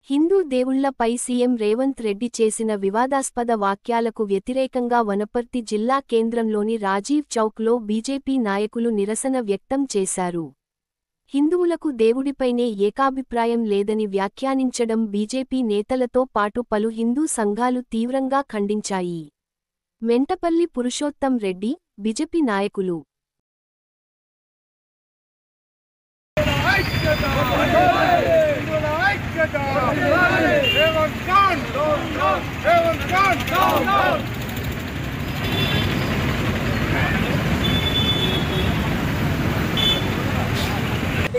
Hindu దేవుళ్లపై CM Revanth Reddy చేసిన వివాదాస్పద వాక్యాలకు వ్యతిరేకంగా వనపర్తి జిల్లా కేంద్రంలోని రాజీవ్ చౌక్లో బీజేపీ నాయకులు నిరసన వ్యక్తం చేశారు. హిందువులకు దేవుడిపైనే ఏకాభిప్రాయం లేదని వ్యాఖ్యానించడం బీజేపీ నేతలతో పాటు పలు హిందూ సంఘాలు తీవ్రంగా ఖండించాయి. మెంటపల్లి పురుషోత్తం రెడ్డి, బీజేపీ నాయకులు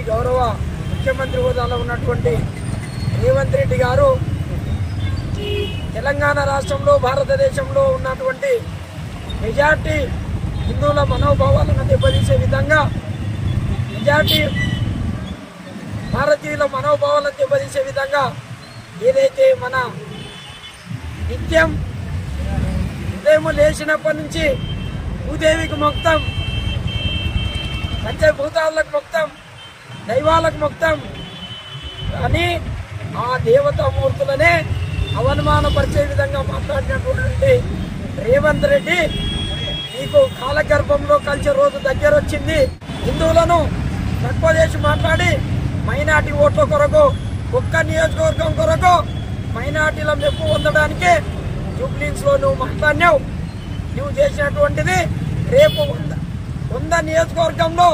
గౌరవ ముఖ్యమంత్రి హోదాలో ఉన్నటువంటి రేవంత్ రెడ్డి గారు తెలంగాణ రాష్ట్రంలో భారతదేశంలో ఉన్నటువంటి మెజార్టీ హిందువుల మనోభావాలను దెబ్బతీసే విధంగా, మెజార్టీ భారతీయుల మనోభావాలను దెబ్బతీసే విధంగా ఏదైతే మన నిత్యం ఉదయం లేచినప్పటి నుంచి భూదేవికి మొక్తం, పంచభూతాలకు మొక్తం, దైవాలకు మొక్తం అని ఆ దేవతామూర్తులనే అవమానపరిచే విధంగా మాట్లాడినటువంటి రేవంత్ రెడ్డి, నీకు కాలగర్భంలో కలిసే రోజు దగ్గర వచ్చింది. హిందువులను తక్కువ చేసి మాట్లాడి మైనార్టీ ఓట్ల కొరకు, ఒక్క నియోజకవర్గం కొరకు మైనార్టీల మెప్పు పొందడానికి జూబ్లీస్ లో నువ్వు మాట్లాడినావు. నువ్వు చేసినటువంటిది రేపు 100 నియోజకవర్గంలో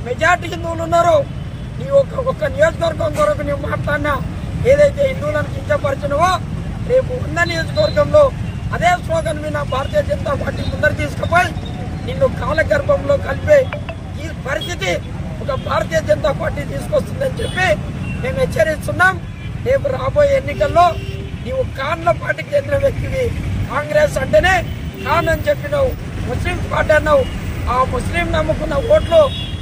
మెజార్టీ హిందువులు ఉన్నారు. నీవు ఒక్క నియోజకవర్గం కొరకు నువ్వు మాట్లాడినా ఏదైతే హిందువులను కించపరిచినవో రేపు 100 నియోజకవర్గంలో అదే స్లోగన్ మీద భారతీయ జనతా పార్టీ ముందరు తీసుకుపోయి నిన్ను కాలగర్భంలో కలిపే ఈ పరిస్థితి ఒక భారతీయ జనతా పార్టీ తీసుకొస్తుందని చెప్పి మేము హెచ్చరిస్తున్నాం. రేపు రాబోయే ఎన్నికల్లో నీవు కాన్ల పార్టీకి చెందిన వ్యక్తివి. కాంగ్రెస్ అంటేనే కాన్ అని చెప్పినావు, ముస్లిం పార్టీ అన్నావు. ఆ ముస్లిం నమ్ముకున్న ఓట్లు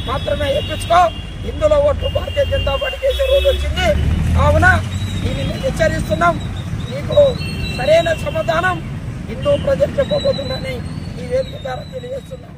మాత్రమే ఎక్కించుకో. హిందువుల ఓట్లు భారతీయ జనతా పార్టీకి వేసే రోజు వచ్చింది. కావున దీనిని హెచ్చరిస్తున్నాం. నీకు సరైన సమాధానం హిందూ ప్రజలు చెప్పబోతుందని ఈ వేదిక ద్వారా తెలియజేస్తున్నాం.